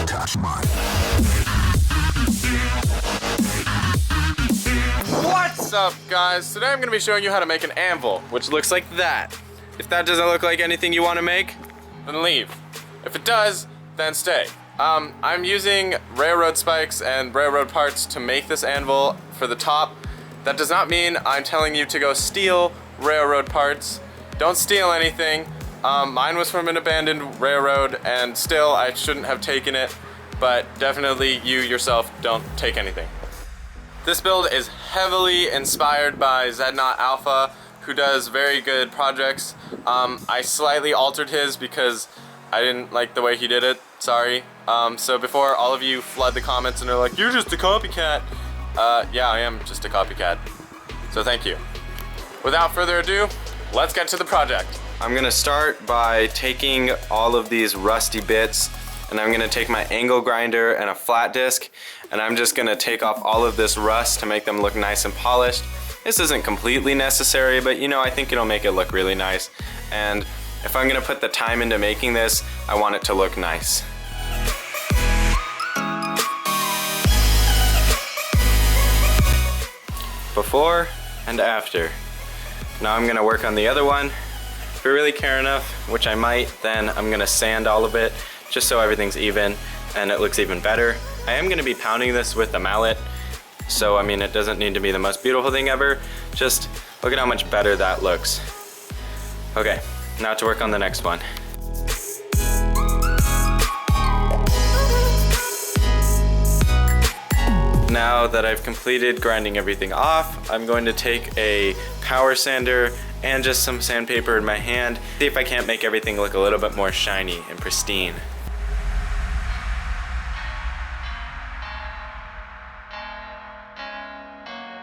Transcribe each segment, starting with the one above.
touch mine. What's up, guys? Today I'm going to be showing you how to make an anvil, which looks like that. If that doesn't look like anything you want to make, then leave. If it does, then stay. I'm using railroad spikes and railroad parts to make this anvil for the top. That does not mean I'm telling you to go steal railroad parts. Don't steal anything. Mine was from an abandoned railroad, and still I shouldn't have taken it, but definitely you yourself don't take anything. This build is heavily inspired by Zednot Alpha, who does very good projects. I slightly altered his because I didn't like the way he did it, sorry. So before all of you flood the comments and are like, you're just a copycat. Yeah, I am just a copycat. So thank you. Without further ado, let's get to the project. I'm gonna start by taking all of these rusty bits, and I'm gonna take my angle grinder and a flat disc, and I'm just gonna take off all of this rust to make them look nice and polished. This isn't completely necessary, but you know, I think it'll make it look really nice. And if I'm gonna put the time into making this, I want it to look nice. Before and after. Now I'm gonna work on the other one. If I really care enough, which I might, then I'm gonna sand all of it just so everything's even and it looks even better. I am gonna be pounding this with a mallet, so I mean, it doesn't need to be the most beautiful thing ever. Just look at how much better that looks. Okay, now to work on the next one. Now that I've completed grinding everything off, I'm going to take a power sander and just some sandpaper in my hand, see if I can't make everything look a little bit more shiny and pristine.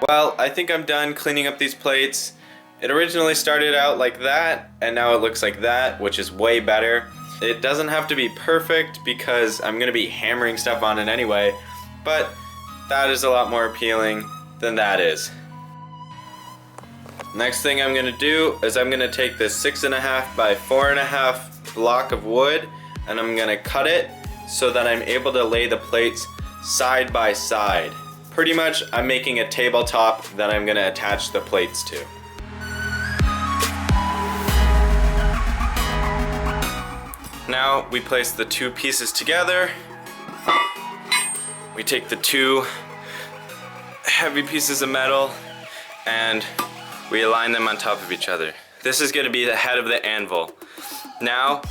Well, I think I'm done cleaning up these plates. It originally started out like that, and now it looks like that, which is way better. It doesn't have to be perfect because I'm gonna be hammering stuff on it anyway, but that is a lot more appealing than that is. Next thing I'm gonna do is I'm gonna take this 6.5 by 4.5 block of wood, and I'm gonna cut it so that I'm able to lay the plates side by side. Pretty much, I'm making a tabletop that I'm gonna attach the plates to. Now we place the two pieces together. We take the two heavy pieces of metal and we align them on top of each other. This is gonna be the head of the anvil. Now,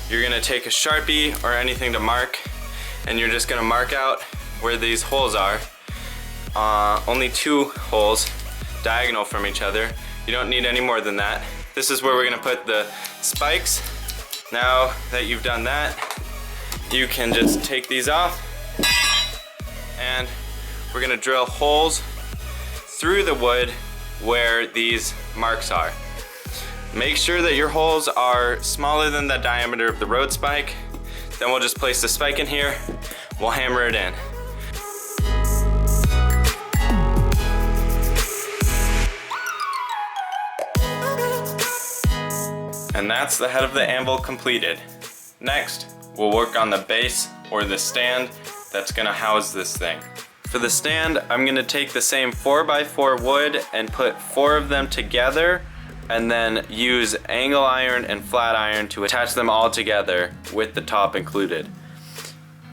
you're gonna take a Sharpie or anything to mark, and you're just gonna mark out where these holes are. Only 2 holes, diagonal from each other. You don't need any more than that. This is where we're gonna put the spikes. Now that you've done that, you can just take these off, and we're gonna drill holes through the wood where these marks are. Make sure that your holes are smaller than the diameter of the road spike. Then we'll just place the spike in here, we'll hammer it in. And that's the head of the anvil completed. Next, we'll work on the base or the stand that's gonna house this thing. For the stand, I'm gonna take the same 4x4 wood and put 4 of them together, and then use angle iron and flat iron to attach them all together with the top included.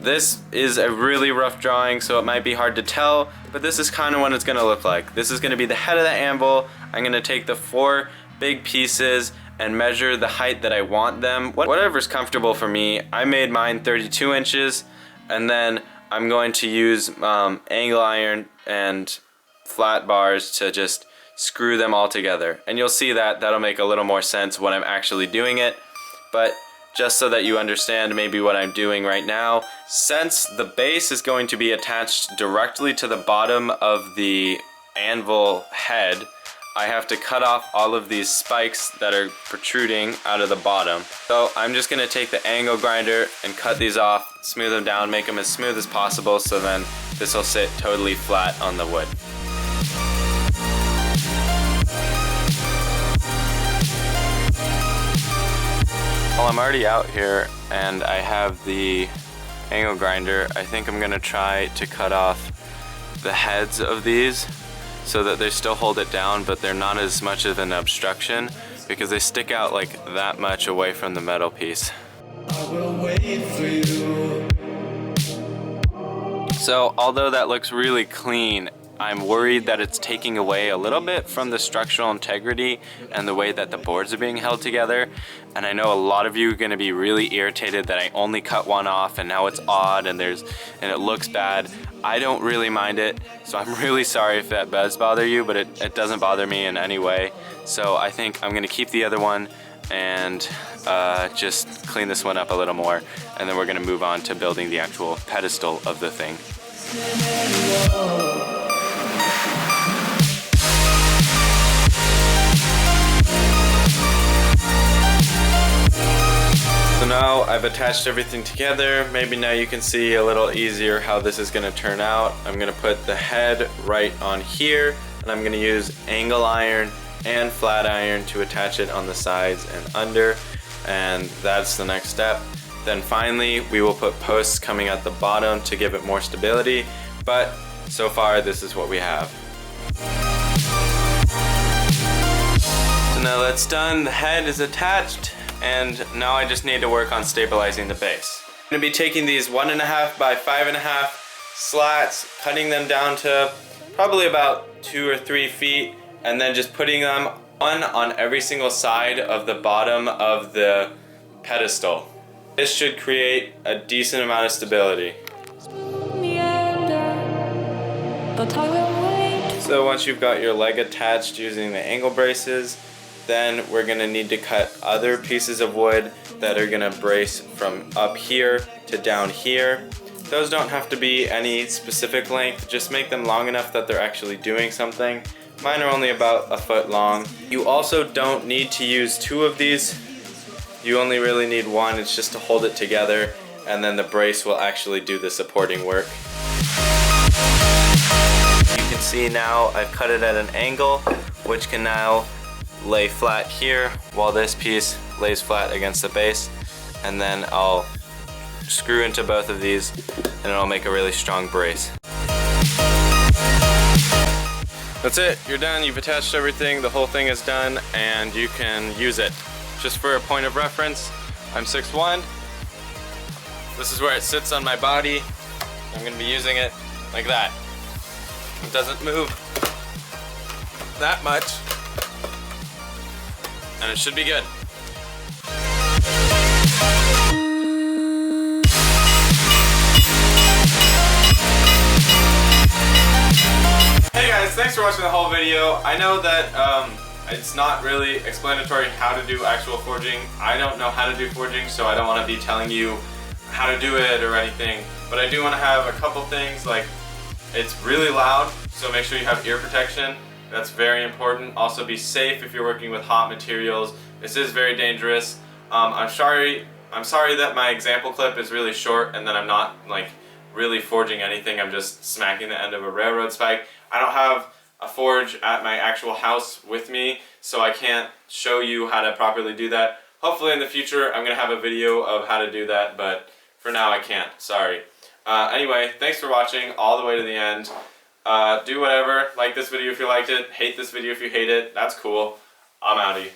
This is a really rough drawing, so it might be hard to tell, but this is kind of what it's gonna look like. This is gonna be the head of the anvil. I'm gonna take the 4 big pieces and measure the height that I want them. Whatever's comfortable for me. I made mine 32 inches, and then I'm going to use angle iron and flat bars to just screw them all together. And you'll see that that'll make a little more sense when I'm actually doing it. But just so that you understand maybe what I'm doing right now, since the base is going to be attached directly to the bottom of the anvil head, I have to cut off all of these spikes that are protruding out of the bottom. So I'm just gonna take the angle grinder and cut these off, smooth them down, make them as smooth as possible, so then this will sit totally flat on the wood. Well, I'm already out here and I have the angle grinder, I think I'm gonna try to cut off the heads of these so that they still hold it down, but they're not as much of an obstruction because they stick out like that much away from the metal piece. I will wait for you. So although that looks really clean, I'm worried that it's taking away a little bit from the structural integrity and the way that the boards are being held together. And I know a lot of you are gonna be really irritated that I only cut one off and now it's odd and it looks bad. I don't really mind it, so I'm really sorry if that does bother you, but it doesn't bother me in any way. So I think I'm gonna keep the other one and just clean this one up a little more, and then we're gonna move on to building the actual pedestal of the thing. So now I've attached everything together. Maybe now you can see a little easier how this is gonna turn out. I'm gonna put the head right on here, and I'm gonna use angle iron and flat iron to attach it on the sides and under, and that's the next step. Then finally we will put posts coming at the bottom to give it more stability, but so far this is what we have. So now that's done, the head is attached, and now I just need to work on stabilizing the base. I'm gonna be taking these 1.5 by 5.5 slats, cutting them down to probably about 2 or 3 feet, and then just putting them one on every single side of the bottom of the pedestal. This should create a decent amount of stability. So once you've got your leg attached using the angle braces, then we're gonna need to cut other pieces of wood that are gonna brace from up here to down here. Those don't have to be any specific length, just make them long enough that they're actually doing something. Mine are only about 1 foot long. You also don't need to use 2 of these. You only really need 1, it's just to hold it together, and then the brace will actually do the supporting work. You can see now I've cut it at an angle, which can now lay flat here, while this piece lays flat against the base, and then I'll screw into both of these, and it'll make a really strong brace. That's it, you're done, you've attached everything, the whole thing is done, and you can use it. Just for a point of reference, I'm 6'1". This is where it sits on my body. I'm gonna be using it like that. It doesn't move that much, and it should be good. Hey guys, thanks for watching the whole video. I know that it's not really explanatory how to do actual forging. I don't know how to do forging, so I don't want to be telling you how to do it or anything. But I do want to have a couple things, like it's really loud, so make sure you have ear protection. That's very important. Also be safe if you're working with hot materials. This is very dangerous. I'm sorry that my example clip is really short and that I'm not like really forging anything. I'm just smacking the end of a railroad spike. I don't have a forge at my actual house with me, so I can't show you how to properly do that. Hopefully in the future I'm gonna have a video of how to do that, but for now I can't, sorry. Anyway, thanks for watching all the way to the end. Do whatever, like this video if you liked it, hate this video if you hate it, that's cool. I'm outie.